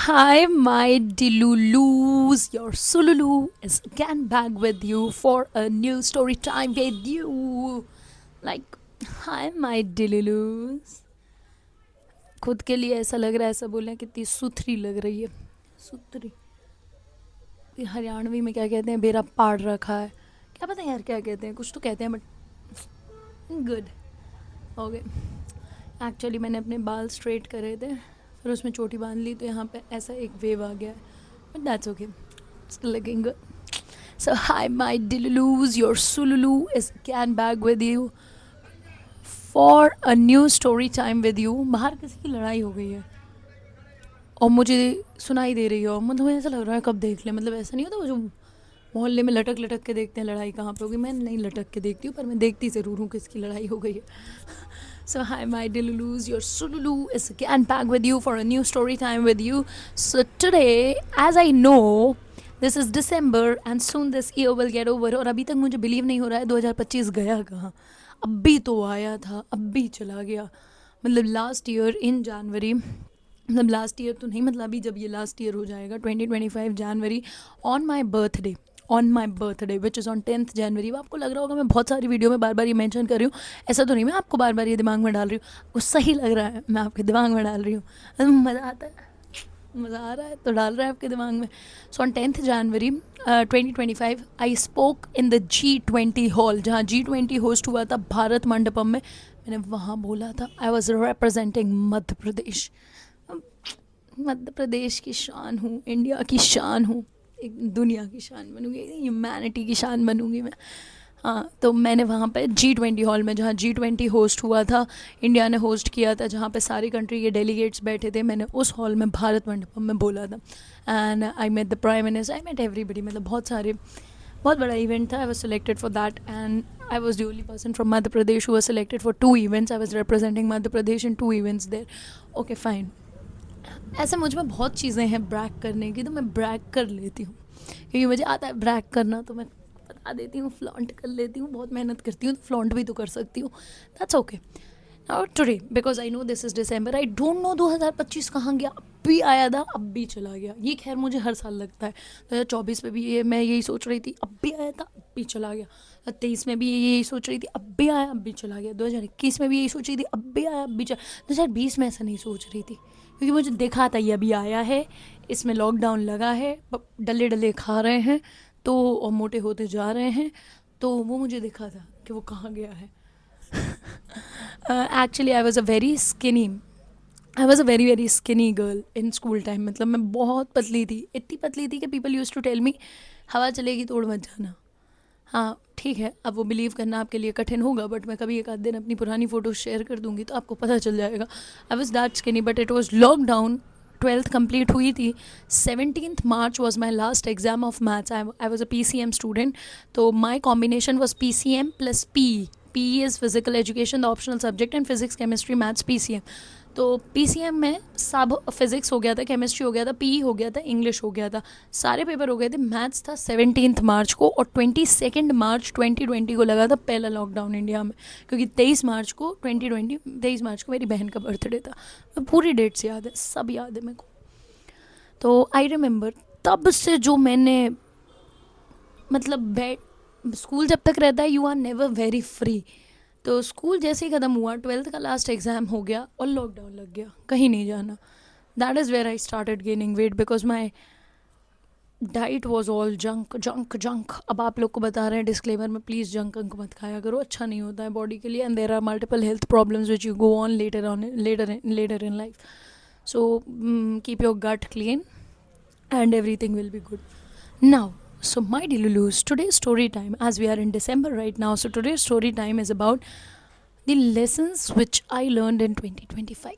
Hi, my Dilulus. Your Sululu is again back with you for a new story time with you. Like, hi, my Dilulus. खुद के लिए ऐसा लग रहा है, ऐसा बोलना कितनी सुथरी लग रही है. सुथरी. हरियाणवी में क्या कहते हैं? बेरा पाड़ रखा है. क्या पता यार क्या कहते हैं, कुछ तो कहते हैं बट गुड. ओके. एक्चुअली मैंने अपने बाल स्ट्रेट करे थे, फिर उसमें चोटी बांध ली तो यहाँ पे ऐसा एक वेव आ गया है. But that's okay. Still looking good. So hi my Dilulus, your Sululu is again back with you for a new story time with you. बाहर किसी की लड़ाई हो गई है और मुझे सुनाई दे रही है और मतलब ऐसा लग रहा है कब देख ले. मतलब ऐसा नहीं होता वो जो मोहल्ले में लटक लटक के देखते हैं लड़ाई कहाँ पे होगी. मैं नहीं लटक के देखती हूँ पर मैं देखती ज़रूर हूँ किसकी लड़ाई हो गई है. So hi my Dilulus, your Sululu is again back with you for a new story time with you. So today, as I know, this is December and soon this year will get over. और अभी तक मुझे believe नहीं हो रहा है 2025 गया कहाँ. अभी तो आया था, अभी चला गया. मतलब लास्ट ईयर इन जनवरी, मतलब लास्ट ईयर तो नहीं, मतलब अभी जब ये लास्ट ईयर हो जाएगा 2025 January, on my birthday which is on 10th January. वो आपको लग रहा होगा मैं बहुत सारी वीडियो में बार बार ये मेंशन कर रही हूँ. ऐसा तो नहीं मैं आपको बार बार ये दिमाग में डाल रही हूँ, वो सही लग रहा है मैं आपके दिमाग में डाल रही हूँ. मज़ा आता है, मज़ा आ रहा है तो डाल रहा है आपके दिमाग में. So on 10th January 2025 I spoke in the G20 hall, जहाँ G20 होस्ट हुआ था भारत मंडपम में. मैंने वहाँ बोला था आई वॉज रिप्रेजेंटिंग मध्य प्रदेश. मध्य प्रदेश की शान हूँ, इंडिया की शान हूँ, एक दुनिया की शान बनूंगी, ह्यूमैनिटी की शान बनूंगी मैं. हाँ, तो मैंने वहाँ पे G20 हॉल में, जहाँ G20 होस्ट हुआ था, इंडिया ने होस्ट किया था, जहाँ पे सारी कंट्री के डेलीगेट्स बैठे थे, मैंने उस हॉल में भारत मंडपम में बोला था. And I met the prime minister, I met everybody. मतलब बहुत सारे, बहुत बड़ा इवेंट था. I was selected for that and I was the only person from Madhya Pradesh who was selected for 2 events. I was representing Madhya Pradesh in 2 events there. Okay fine. ऐसे मुझ में बहुत चीज़ें हैं ब्रैक करने की, तो मैं ब्रैक कर लेती हूँ क्योंकि मुझे आता है ब्रैक करना. तो मैं बता देती हूँ, फ्लॉन्ट कर लेती हूँ. बहुत मेहनत करती हूँ तो फ्लॉन्ट भी तो कर सकती हूँ. That's okay. Now today because I know this is December, I don't know 2025 कहाँ गया. अभी आया था अभी चला गया. ये खैर मुझे हर साल लगता है. 2024 में भी ये मैं यही सोच रही थी, अभी आया था अभी चला गया. 2023 में भी यही सोच रही थी, अभी आया अभी चला गया. 2021 में भी यही सोच रही थी, अभी आया अभी चला. 2020 में ऐसा नहीं सोच रही थी क्योंकि मुझे देखा था ये अभी आया है, इसमें लॉकडाउन लगा है, डले डले खा रहे हैं तो और मोटे होते जा रहे हैं, तो वो मुझे देखा था कि वो कहाँ गया है. Actually I was a very skinny, I was a very very skinny girl in school time. मतलब मैं बहुत पतली थी, इतनी पतली थी कि people use to tell me हवा चलेगी तोड़ मत जाना. हाँ ठीक है, अब वो बिलीव करना आपके लिए कठिन होगा बट मैं कभी एक आध दिन अपनी पुरानी फ़ोटो शेयर कर दूंगी तो आपको पता चल जाएगा. I was that skinny but it was lockdown. 12th complete हुई थी. 17th March was my last exam of maths. I was a PCM student. तो my combination was PCM plus PE is physical education the optional subject and physics chemistry maths PCM. तो PCM में सब physics हो गया था, chemistry हो गया था, PE हो गया था, इंग्लिश हो गया था, सारे पेपर हो गए थे. मैथ्स था 17th मार्च को और 22nd मार्च 2020 को लगा था पहला लॉकडाउन इंडिया में, क्योंकि 23 मार्च को मेरी बहन का बर्थडे था. पूरी डेट्स याद है, सब याद है मेरे को. तो आई रिमेंबर तब से जो मैंने, मतलब स्कूल जब तक रहता है you are never very free. तो स्कूल जैसे ही ख़त्म हुआ, 12th का लास्ट एग्ज़ाम हो गया और लॉकडाउन लग गया, कहीं नहीं जाना. That is where I started gaining weight because my diet was all junk junk junk. अब आप लोग को बता रहे हैं डिस्क्लेमर में, प्लीज़ जंक अंक मत खाया करो, अच्छा नहीं होता है बॉडी के लिए. And there are multiple health problems which you go on later in life. So keep your gut clean and everything will be good. Now, so my Dilulus, today's story time, as we are in December right now, so today's story time is about the lessons which I learned in 2025.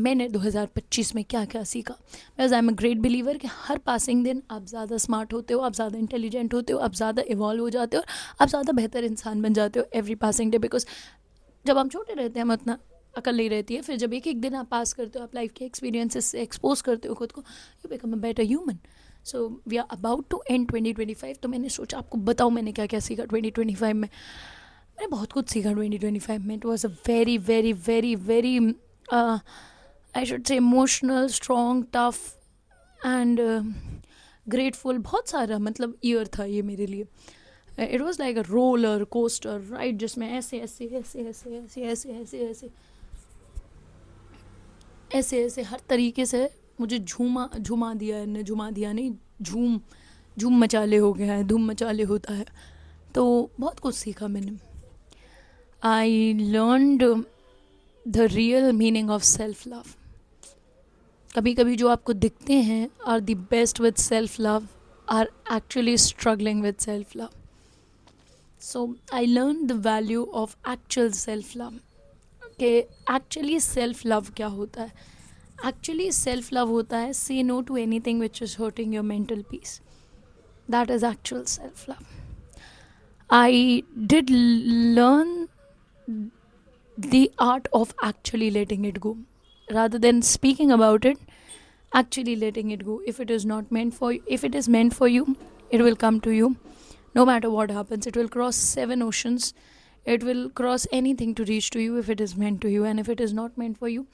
मैंने 2025 में क्या क्या सीखा. Because I am a great believer कि her passing दिन आप ज़्यादा smart होते हो, आप ज़्यादा इंटेलिजेंट होते हो, आप ज़्यादा इवॉल्व हो जाते हो, आप ज़्यादा बेहतर इंसान बन जाते हो एवरी पासिंग डे. बिकॉज जब हम छोटे रहते हैं हम उतना अकल नहीं रहती है, फिर जब एक एक दिन आप पास करते हो, आप लाइफ के एक्सपीरियंसेस से एक्सपोज करते हो खुद को, you become a better human. So we are about to end 2025. तो मैंने सोचा आपको बताऊँ मैंने क्या क्या सीखा 2025 में. मैंने बहुत कुछ सीखा 2025 में. It was a very very very very I should say emotional, strong, tough and grateful, बहुत सारा मतलब ईयर था ये मेरे लिए. It was like a roller coaster right, जिसमें ऐसे ऐसे ऐसे ऐसे ऐसे ऐसे ऐसे ऐसे ऐसे ऐसे हर तरीके से मुझे झूमा झुमा दिया है, झुमा दिया नहीं, झूम झूम मचाले हो गया है, धूम मचाले होता है. तो बहुत कुछ सीखा मैंने. I learned the real meaning of self love. कभी कभी जो आपको दिखते हैं are the best with self love are actually struggling with self love. So I learn the value of actual self love, कि एक्चुअली सेल्फ लव क्या होता है. एक्चुअली सेल्फ लव होता है say no to anything which is hurting your mental peace. That is actual self love. I did learn the art of actually letting it go rather than speaking about it. Actually letting it go. If it is not meant for you, if it is meant for you, it will come to you no matter what happens. It will cross 7 oceans, it will cross anything to reach to you if it is meant to you. And if it is not meant for you,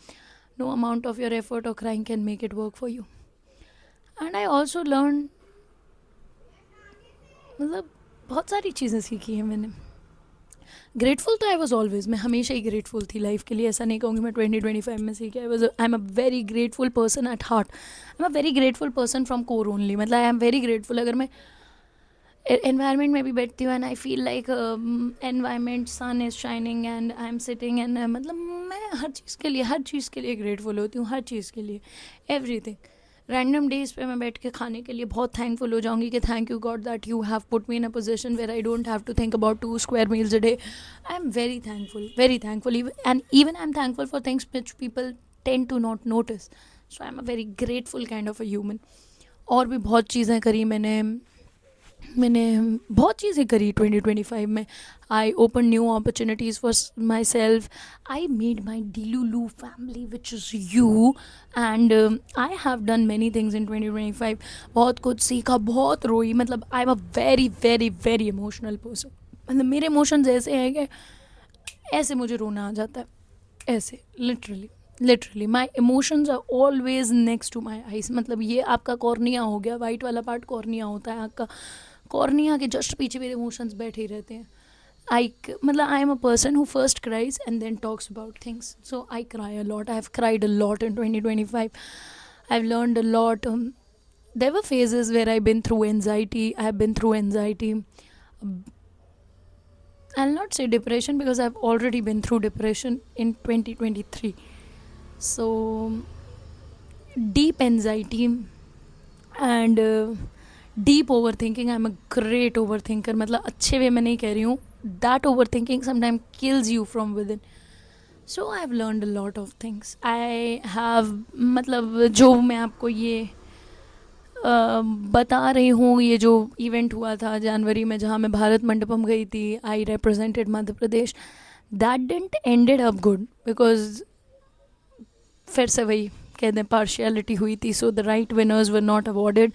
no amount of your effort or crying can make it work for you. And I also learned, मतलब बहुत सारी चीज़ें सीखी हैं मैंने. Grateful तो I was always, मैं हमेशा ही ग्रेटफुल थी लाइफ के लिए. ऐसा नहीं कहूँगी मैं 2025 में सीखी. आई am a very grateful person at heart. I am a very grateful person from core only. मतलब आई एम वेरी ग्रेटफुल. अगर मैं एनवायरनमेंट में भी बैठती हूँ and I feel like environment sun is shining and I am sitting and मतलब मैं हर चीज़ के लिए ग्रेटफुल होती हूँ. हर चीज़ के लिए, एवरीथिंग. रैंडम डेज़ पे मैं बैठ के खाने के लिए बहुत थैंकफुल हो जाऊंगी कि thank you God that you have put me in a position where I don't have to think about 2 square meals a day. I am very thankful and even I am thankful for things which people tend to not notice. So I am a very grateful kind of a human. और भी बहुत चीज़ें करी मैंने बहुत चीज़ें करी 2025 में. I open new opportunities for my self. I made my delulu family which is you. And I have done many things in 2025. बहुत कुछ सीखा, बहुत रोई. मतलब I am a very very very emotional person. मतलब मेरे इमोशंस ऐसे हैं कि ऐसे मुझे रोना आ जाता है, ऐसे literally my emotions are always next to my eyes. मतलब ये आपका कॉर्निया हो गया, वाइट वाला पार्ट कॉर्निया होता है आपका. कॉर्निया के जस्ट पीछे मेरे इमोशंस बैठे ही रहते हैं. मतलब I am a person who first cries and then talks about things. So I cry a lot. I have cried a lot in 2025. I've learned a lot. There were phases where I've been through anxiety. I have been through anxiety. I'll not say depression because I've already been through depression in 2023. So deep anxiety and deep overthinking. I'm a great overthinker. मतलब अच्छे वे में नहीं कह रही हूँ. That overthinking sometimes kills you from within. So I've learned a lot of things. I have मतलब जो मैं आपको ये बता रही हूँ, ये जो इवेंट हुआ था जनवरी में जहाँ मैं भारत मंडपम गई थी, I represented Madhya Pradesh. That didn't ended up good because फिर से वही कहते हैं पार्शियलिटी हुई थी. So the right winners were not awarded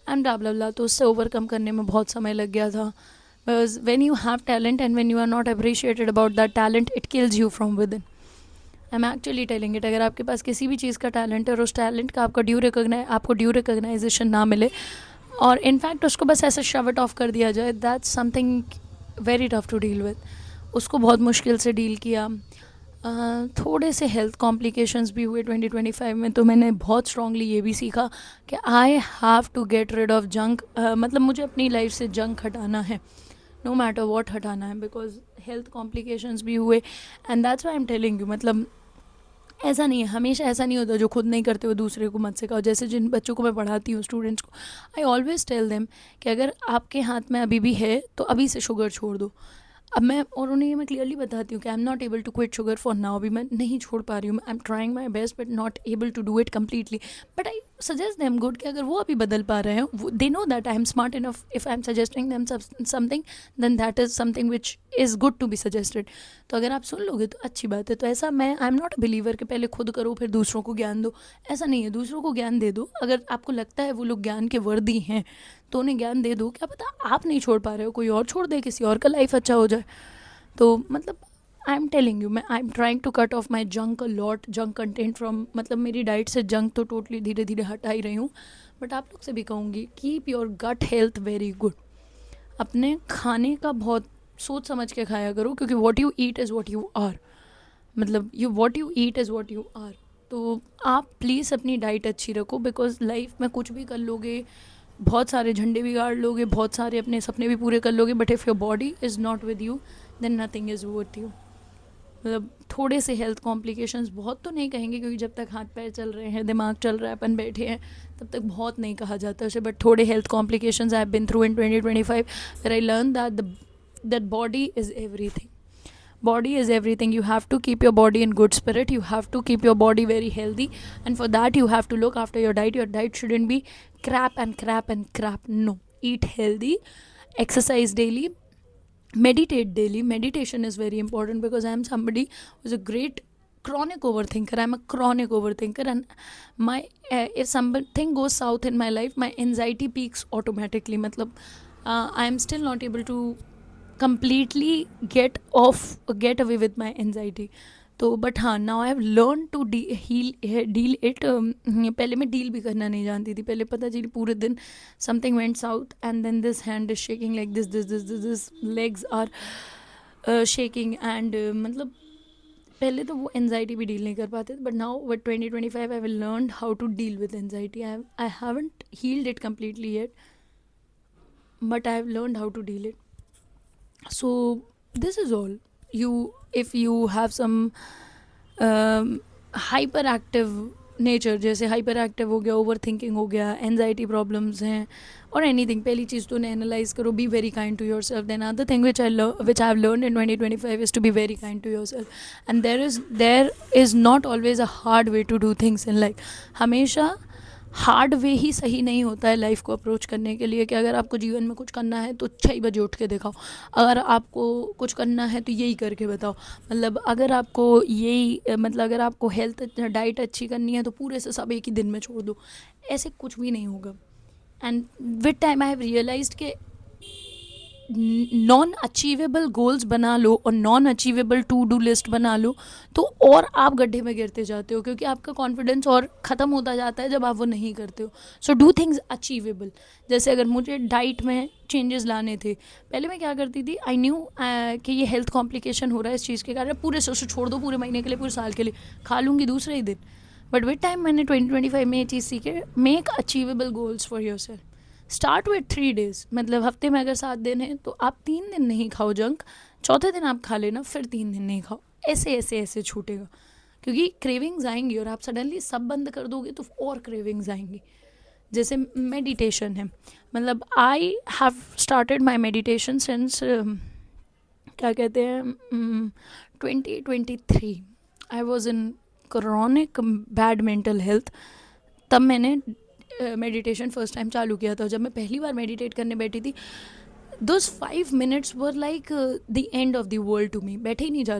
and blah blah blah. तो उससे ओवरकम करने में बहुत समय लग गया था. Because when you have talent and when you are not appreciated about that talent, it kills you from within. I am actually telling it. अगर आपके पास किसी भी चीज़ का टैलेंट है और उस टैलेंट का आपको ड्यू रिकॉग्नाइजेशन ना मिले और इनफैक्ट उसको बस ऐसे शव इट ऑफ कर दिया जाए, that's something very tough to deal with. उसको बहुत मुश्किल से डील किया. थोड़े से हेल्थ कॉम्प्लिकेशंस भी हुए 2025 में. तो मैंने बहुत स्ट्रांगली ये भी सीखा कि I have to get rid of junk. मतलब मुझे अपनी लाइफ से जंक हटाना है, नो मैटर वॉट हटाना है, बिकॉज हेल्थ कॉम्प्लिकेशंस भी हुए. And that's why I am telling you. मतलब ऐसा नहीं है, हमेशा ऐसा नहीं होता जो खुद नहीं करते वो दूसरे को मत सिखाओ. जैसे जिन बच्चों को मैं पढ़ाती हूँ, स्टूडेंट्स को, आई ऑलवेज टेल देम कि अगर आपके हाथ में अभी भी है तो अभी से शुगर छोड़ दो. अब मैं और उन्हें ये मैं क्लियरली बताती हूँ कि I am not able to quit sugar for now. अभी मैं नहीं छोड़ पा रही हूँ. I am trying my best but not able to do it completely. But I suggest them good कि अगर वो अभी बदल पा रहे हैं, they know that I am smart enough. If I am suggesting them something then that is something which is good to be suggested. तो अगर आप सुन लोगे तो अच्छी बात है. तो ऐसा मैं I am not a believer कि पहले खुद करो फिर दूसरों को ज्ञान दो. ऐसा नहीं है. दूसरों को ज्ञान दे दो. अगर आपको लगता है वो लोग ज्ञान के वर्दी हैं तो उन्हें ज्ञान दे दो. क्या पता आप नहीं छोड़ पा रहे हो, कोई और छोड़ दे, किसी और का लाइफ अच्छा हो जाए. तो मतलब आई एम टेलिंग यू, मैं I am trying to cut off my junk a lot, junk content from, मतलब मेरी डाइट से जंक तो टोटली धीरे धीरे हटा ही रही हूँ, बट आप लोग से भी कहूँगी keep your gut health very good. अपने खाने का बहुत सोच समझ के खाया करो, क्योंकि what you eat is what you are, मतलब you what you eat is what you are. तो आप प्लीज़ अपनी डाइट अच्छी रखो, बिकॉज लाइफ में कुछ भी कर लोगे, बहुत सारे झंडे भी गाड़ लोगे, बहुत सारे अपने सपने भी पूरे कर लोगे, but if your body is not with you then nothing is worth you. मतलब थोड़े से हेल्थ कॉम्प्लिकेशंस, बहुत तो नहीं कहेंगे क्योंकि जब तक हाथ पैर चल रहे हैं, दिमाग चल रहा है, अपन बैठे हैं, तब तक बहुत नहीं कहा जाता उसे, बट थोड़े health complications I have been through in 2025 where I learned that body is everything. Body is everything. You have to keep your body in good spirit. You have to keep your body very healthy, and for that you have to look after your diet. Your diet shouldn't be crap and crap and crap. No, eat healthy, exercise daily, meditate daily. Meditation is very important because I am somebody who's a great chronic overthinker. I'm a chronic overthinker, and my if something goes south in my life, my anxiety peaks automatically. मतलब I am still not able to completely get away with my anxiety. तो but हाँ, now I have learn to deal it. पहले मैं deal भी करना नहीं जानती थी, पहले पता चली पूरे दिन something went south and then this hand is shaking like this legs are shaking and मतलब पहले तो वो एनजाइटी भी डील नहीं कर पाते थे, but now with 2025 I will learn how to deal with anxiety. I haven't healed it completely yet, but I have learned how to deal it. So this is all. If you have some hyperactive nature, जैसे hyperactive हो गया, overthinking हो गया, anxiety problems हैं, or anything, पहली चीज़ तो उन्हें analyze करो, be very kind to yourself. Then another thing which I have learned in 2025 is to be very kind to yourself. And there is not always a hard way to do things in life. हमेशा hard way ही सही नहीं होता है life को approach करने के लिए, कि अगर आपको जीवन में कुछ करना है तो 6 बजे उठ के दिखाओ, अगर आपको कुछ करना है तो यही करके बताओ, मतलब अगर आपको अगर आपको हेल्थ डाइट अच्छी करनी है तो पूरे से सब एक ही दिन में छोड़ दो, ऐसे कुछ भी नहीं होगा। And with time I have realized कि नॉन अचीवेबल गोल्स बना लो और non achievable to do list बना लो तो और आप गड्ढे में गिरते जाते हो, क्योंकि आपका कॉन्फिडेंस और ख़त्म होता जाता है जब आप वो नहीं करते हो। So do things achievable. जैसे अगर मुझे डाइट में चेंजेस लाने थे, पहले मैं क्या करती थी, आई न्यू कि ये हेल्थ कॉम्प्लिकेशन हो रहा है इस चीज़ के कारण, पूरे से उसे छोड़ दो, पूरे महीने के लिए, पूरे साल के लिए खा लूँगी दूसरे ही दिन। बट विद टाइम मैंने 2025 में ये चीज़ सीखी, make achievable goals for your self. Start with 3 days, मतलब हफ्ते में अगर 7 दिन हैं तो आप 3 दिन नहीं खाओ जंक, चौथे दिन आप खा लेना, फिर 3 दिन नहीं खाओ, ऐसे ऐसे ऐसे छूटेगा, क्योंकि क्रेविंग्स आएंगी और आप सडनली सब बंद कर दोगे तो और क्रेविंग्स आएंगी। जैसे मेडिटेशन है, मतलब I have started my meditation since क्या कहते हैं 2023। I was in chronic bad mental health, तब मैंने मेडिटेशन फर्स्ट टाइम चालू किया था। जब मैं पहली बार मेडिटेट करने बैठी थी, those 5 minutes were like the end of the world to me. बैठा ही नहीं जा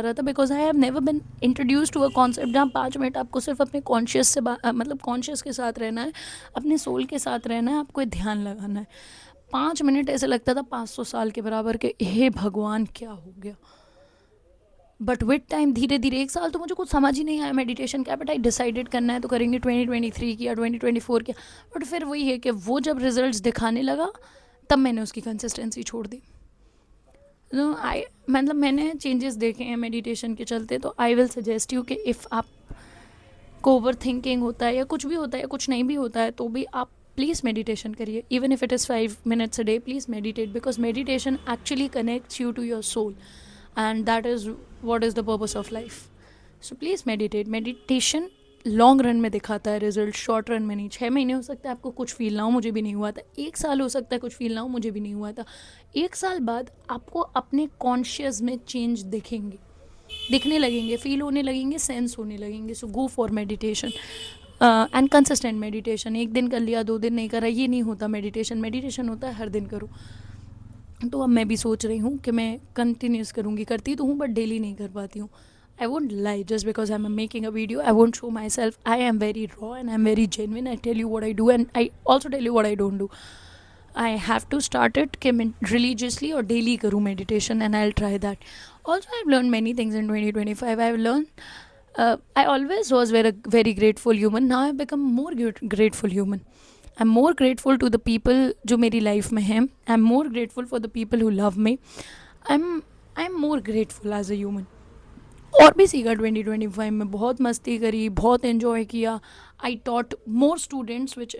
रहा था because I have never been introduce to a concept जहाँ 5 मिनट आपको सिर्फ अपने कॉन्शियस से मतलब कॉन्शियस के साथ रहना है, अपने सोल के साथ रहना है, आपको ध्यान लगाना है। 5 मिनट ऐसे लगता था 500 साल के बराबर के, हे भगवान क्या हो गया। बट विद टाइम धीरे धीरे 1 साल तो मुझे कुछ समझ ही नहीं आया मेडिटेशन क्या, बट आई डिसाइडेड करना है तो करेंगे। 2023 किया, 2024 किया, बट फिर वही है कि वो जब रिजल्ट्स दिखाने लगा तब मैंने उसकी कंसिस्टेंसी छोड़ दी। मतलब मैंने चेंजेस देखे हैं मेडिटेशन के चलते, तो आई विल सजेस्ट यू कि इफ़ आप को ओवर थिंकिंग होता है या कुछ भी होता है या कुछ नहीं भी होता है तो भी आप प्लीज़ मेडिटेशन करिए, even if it is 5 minutes a day, please meditate, because meditation actually connects you to your soul and that is what is the purpose of life. So please meditate. Meditation long run में दिखाता है result, short run में नहीं। 6 महीने हो सकता है आपको कुछ फील ना हो, मुझे भी नहीं हुआ था। 1 साल हो सकता है कुछ फील ना हो, मुझे भी नहीं हुआ था। 1 साल बाद आपको अपने कॉन्शियस में चेंज दिखने लगेंगे, फील होने लगेंगे, सेंस होने लगेंगे। So go for meditation and consistent meditation. 1 दिन कर लिया, 2 दिन नहीं करा, ये नहीं होता मेडिटेशन होता है हर दिन करो। तो अब मैं भी सोच रही हूँ कि मैं कंटिन्यूस करूँगी, करती तो हूँ बट डेली नहीं कर पाती हूँ। I won't lie just because I'm making a video. I won't show myself. I am very raw and I'm very genuine. I tell you what I do and I also tell you what I don't do. I have to start it कि मैं religiously or daily करूँ meditation, and I'll try that. Also, I've learned many things in 2025. I've learned I always was very grateful human. Now I've become more grateful human. I'm more grateful to the people जो मेरी life में हैं. I'm more grateful for the people who love me. I'm I'm more grateful as a human. और भी सीखा 2025 में, बहुत मस्ती करी, बहुत एंजॉय किया. I taught more students which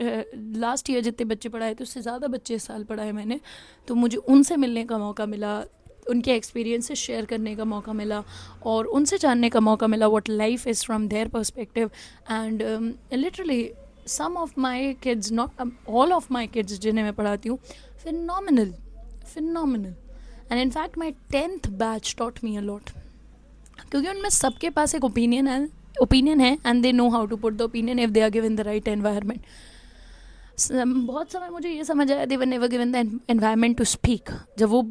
last year जितने बच्चे पढ़ाए थे उससे ज़्यादा बच्चे इस साल पढ़ाए मैंने. तो मुझे उनसे मिलने का मौका मिला, उनके एक्सपीरियंसेस शेयर करने का मौका मिला और उनसे जानने का मौका मिला what life is from their perspective. And literally some of my kids, not all of my kids जिन्हें मैं पढ़ाती हूँ, phenomenal phenomenal. And in fact my 10th batch taught me a lot, क्योंकि उनमें सबके पास एक ओपिनियन है and they know how to put the opinion if they are given the right environment. बहुत समय मुझे ये समझ आया they were never given the environment to speak. जब वो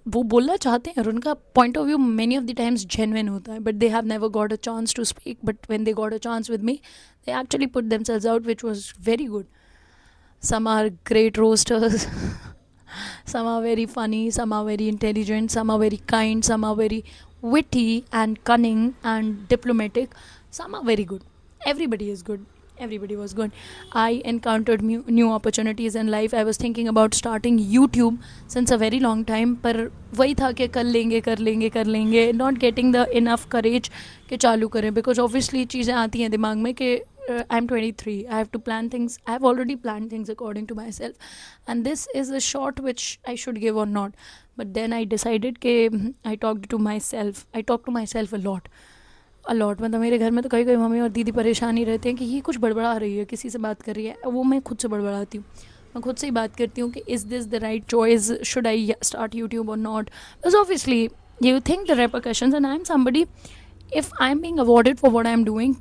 बोलना चाहते हैं और उनका point of view many of the times genuine होता है, but they have never got a chance to speak. But when they got a chance with me, they actually put themselves out, which was very good. Some are great roasters, some are very funny, some are very intelligent, some are very kind, some are very witty and cunning and diplomatic, some are very good. Everybody is good, everybody was good. I encountered new opportunities in life. I was thinking about starting YouTube since a very long time, पर वही था कि कर लेंगे, not getting the enough courage कि चालू करें, because obviously चीज़ें आती हैं दिमाग में कि I'm 23, I have to plan things. I have already planned things according to myself, and this is a shot which I should give or not. But then I decided कि I talked to myself. I talk to myself a lot. मतलब मेरे घर में तो कभी mummy और दीदी परेशान ही रहते हैं कि ये कुछ बड़बड़ा रही है, किसी से बात कर रही है. वो मैं खुद से बड़बड़ाती हूँ, मैं खुद से ही बात करती हूँ कि is this the right choice, should I start YouTube or not. Because obviously you think the repercussions, and I'm somebody, if I'm being awarded for what I'm doing,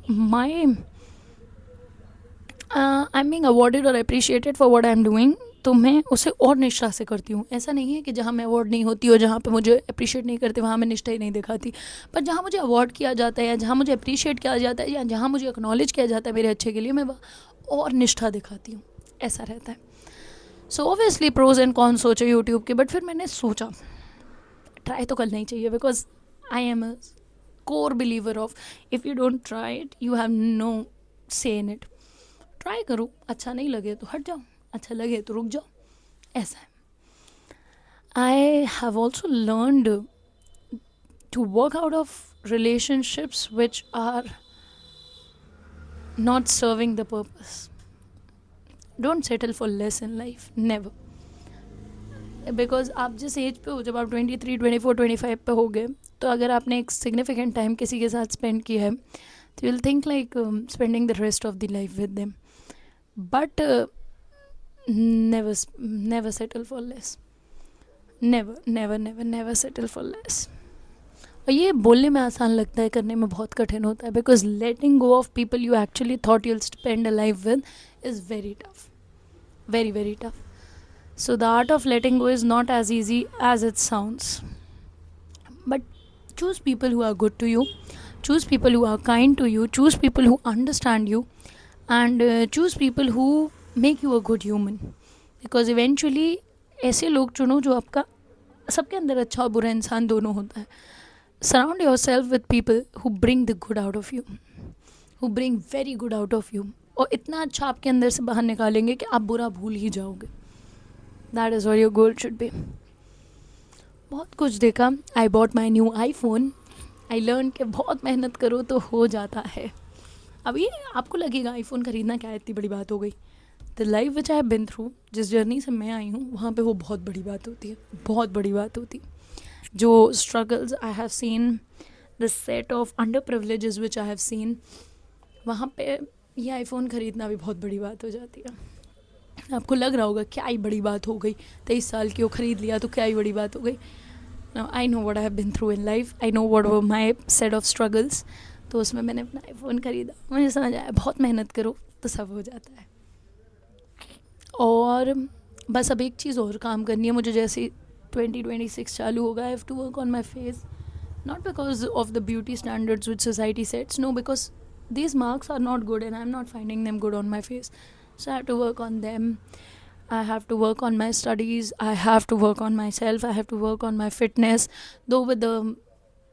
I'm being awarded or appreciated for what I'm doing, तो मैं उसे और निष्ठा से करती हूँ. ऐसा नहीं है कि जहाँ मैं अवार्ड नहीं होती और जहाँ पे मुझे अप्रिशिएट नहीं करते वहाँ मैं निष्ठा ही नहीं दिखाती. पर जहाँ मुझे अवार्ड किया जाता है या जहाँ मुझे अप्रिशिएट किया जाता है या जहाँ मुझे एक्नॉलेज किया जाता है मेरे अच्छे के लिए, मैं और निष्ठा दिखाती हूँ. ऐसा रहता है. So obviously pros and cons सोचे यूट्यूब के, बट फिर मैंने सोचा ट्राई तो करना ही चाहिए, because I am a core believer of if you don't try it you have no say in it. Try करो, अच्छा नहीं लगे तो हट जाओ, अच्छा लगे तो रुक जाओ, ऐसा है. I have also learned to work out of relationships which are not serving the purpose. Don't settle for less in life, never. Because आप जिस एज पे हो, जब आप 23, 24, 25 पे हो गए, तो अगर आपने एक सिग्निफिकेंट टाइम किसी के साथ स्पेंड किया है तो you will think like spending the rest of the life with them. But never settle for less. Never settle for less. और ये बोलने में आसान लगता है, करने में बहुत कठिन होता है, because letting go of people you actually thought you'll spend a life with is very tough. Very tough. So the art of letting go is not as easy as it sounds. But choose people who are good to you. Choose people who are kind to you. Choose people who understand you. And choose people who make you a good human, because eventually ऐसे लोग चुनो जो आपका, सबके अंदर अच्छा और बुरा इंसान दोनों होता है. Surround yourself with people who bring the good out of you, who bring very good out of you, और इतना अच्छा आपके अंदर से बाहर निकालेंगे कि आप बुरा भूल ही जाओगे. That is what your goal should be. बहुत कुछ देखा. I bought my new iPhone. I learned कि बहुत मेहनत करो तो हो जाता है. अभी आपको लगेगा आईफोन ख़रीदना क्या इतनी बड़ी बात हो गई. The life which I have been through, जिस जर्नी से मैं आई हूँ, वहाँ पे वो बहुत बड़ी बात होती है, बहुत बड़ी बात होती है. जो struggles I have seen, the set of under privileges which I have seen, वहाँ पे ये आईफोन ख़रीदना भी बहुत बड़ी बात हो जाती है. आपको लग रहा होगा क्या ही बड़ी बात हो गई, 23 साल की वो ख़रीद लिया तो क्या ही बड़ी बात हो गई. I know what I have been through in life, I know what were my set of struggles. तो उसमें मैंने अपना आईफोन ख़रीदा. मुझे समझ आया बहुत मेहनत करो तो सब हो जाता है. और बस अब एक चीज़ और काम करनी है मुझे. जैसे 2026 चालू होगा, I have to work on my face, not because of the beauty standards which society sets, no, because these marks are not good and I'm not finding them good on my face, so I have to work on them. I have to work on my studies, I have to work on myself, I have to work on my fitness. Though with the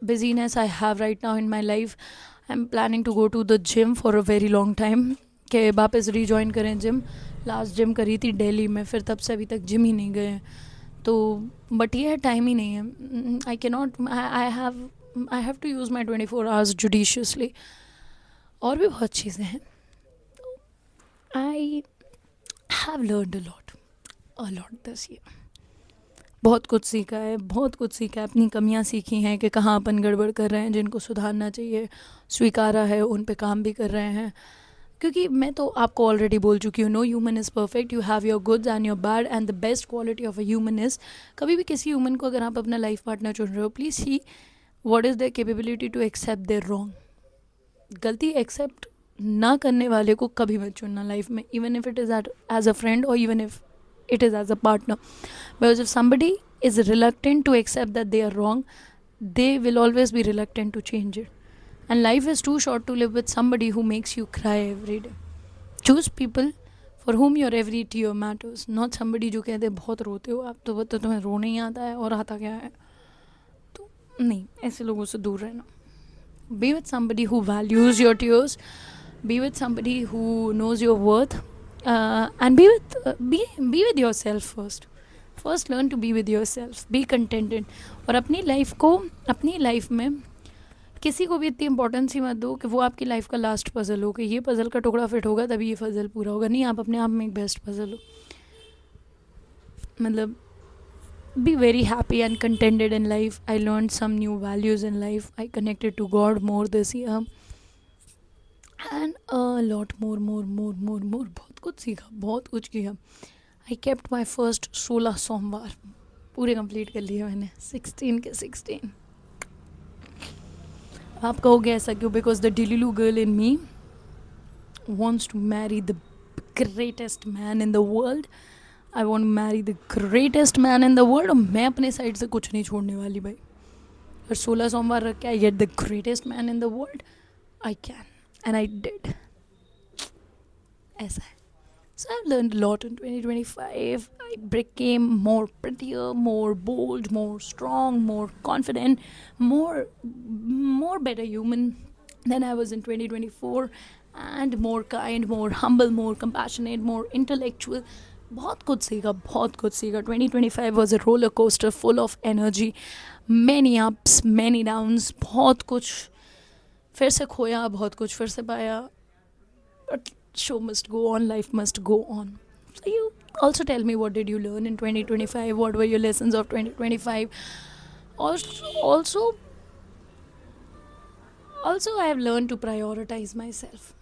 busyness I have right now in my life, I'm planning to go to the gym for a very long time. कि वापस rejoin करें gym. Last gym करी थी दिल्ली में, फिर तब से अभी तक जिम ही नहीं गए. तो बट ये टाइम ही नहीं है. I can not, I have to use my 24 hours judiciously. और भी बहुत चीज़ें हैं. I have learned a lot this year. बहुत कुछ सीखा है, बहुत कुछ सीखा है. अपनी कमियां सीखी हैं कि कहाँ अपन गड़बड़ कर रहे हैं, जिनको सुधारना चाहिए स्वीकारा है, उन पे काम भी कर रहे हैं. क्योंकि मैं तो आपको ऑलरेडी बोल चुकी हूँ, no human is perfect. You have your goods and your bad, and the best quality of a human is, कभी भी किसी ह्यूमन को अगर आप अपना लाइफ पार्टनर चुन रहे हो, please see what is their capability to accept their wrong. गलती एक्सेप्ट ना करने वाले को कभी मत चुनना लाइफ में, even if it is as a friend or even if it is as a partner. Because if somebody is reluctant to accept that they are wrong, they will always be reluctant to change it. And life is too short to live with somebody who makes you cry every day. Choose people for whom your every tear matters, not somebody जो कहते बहुत रोते हो आप, तो तुम्हें रोने ही आता है और आता क्या है. तो नहीं, ऐसे लोगों से दूर रहना. Be with somebody who values your tears. Be with somebody who knows your worth. And be with yourself first learn to be with yourself, be contented. और अपनी लाइफ में किसी को भी इतनी इंपॉर्टेंस ही मत दो कि वो आपकी लाइफ का लास्ट पजल हो, कि ये पजल का टुकड़ा फिट होगा तभी ये पजल पूरा होगा. नहीं, आप अपने आप में एक बेस्ट पजल हो. मतलब be very happy and contented in life. I learned some new values in life. I connected to God more this year. And lot more. बहुत कुछ सीखा, बहुत कुछ किया. आई केप्ट माई फर्स्ट 16 सोमवार पूरे कंप्लीट कर लिए मैंने, 16 के 16. आप कहोगे ऐसा क्यों? Because the delulu girl in me wants to marry the greatest man in the world. I want marry the greatest man in the world. और मैं अपने साइड से कुछ नहीं छोड़ने वाली भाई. और 16 सोमवार रख के I get the greatest man in the world. I can. And I did. ऐसा है. So I've learned a lot in 2025. I became more prettier, more bold, more strong, more confident, more better human than I was in 2024, and more kind, more humble, more compassionate, more intellectual. बहुत कुछ सीखा. 2025 was a roller coaster full of energy, many ups, many downs. बहुत कुछ फिर से खोया, बहुत कुछ फिर से पाया. But show must go on, life must go on. So you also tell me, what did you learn in 2025? What were your lessons of 2025? Also I have learned to prioritize myself.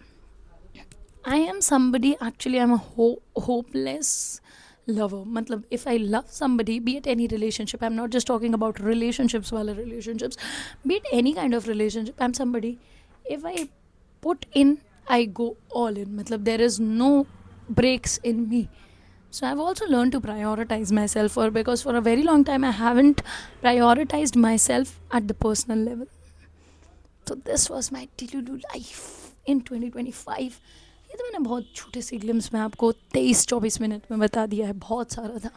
I am somebody, actually I'm a hopeless lover. मतलब if I love somebody, be it any relationship, I'm not just talking about relationships wala relationships, be it any kind of relationship, I'm somebody, if I put in, I go all in. मतलब there is no breaks in me. So I've also learned to prioritize myself, because for a very long time I haven't prioritized myself at the personal level. So this was my Tilulu life in 2025. ये तो मैंने बहुत छोटे से glimpse में आपको 23-24 minute में बता दिया है. बहुत सारा था.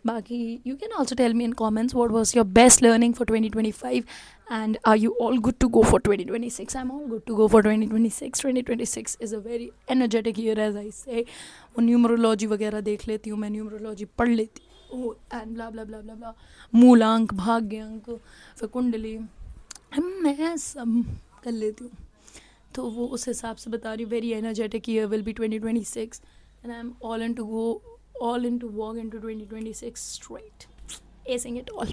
बाकी you can also tell me in comments what was your best learning for 2025, and are you all good to go for 2026? I am all good to go for 2026. 2026 is a very energetic year, as I say. वो numerology वगैरह देख लेती हूँ मैं, numerology पढ़ लेती हूँ, and blah blah blah blah ब्ला, मूलांक, भाग्यांक, फिर कुंडली, मैं सब कर लेती हूँ. तो वो उस हिसाब से बता रही हूँ. Very energetic year will be 2026, and I am all in to walk in to 2026 straight, acing it all.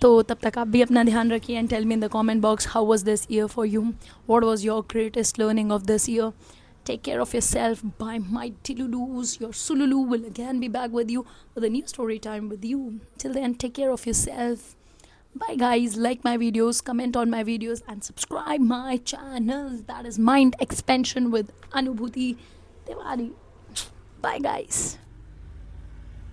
तो तब तक आप भी अपना ध्यान रखिए, and tell me in the comment box how was this year for you, what was your greatest learning of this year. Take care of yourself. Bye my Tilulus. Your Sululu will again be back with you with a new story time with you. Till then, take care of yourself. Bye guys. Like my videos, comment on my videos, and subscribe my channel. That is Mind Expansion with Anubhuti Tiwari. Bye guys.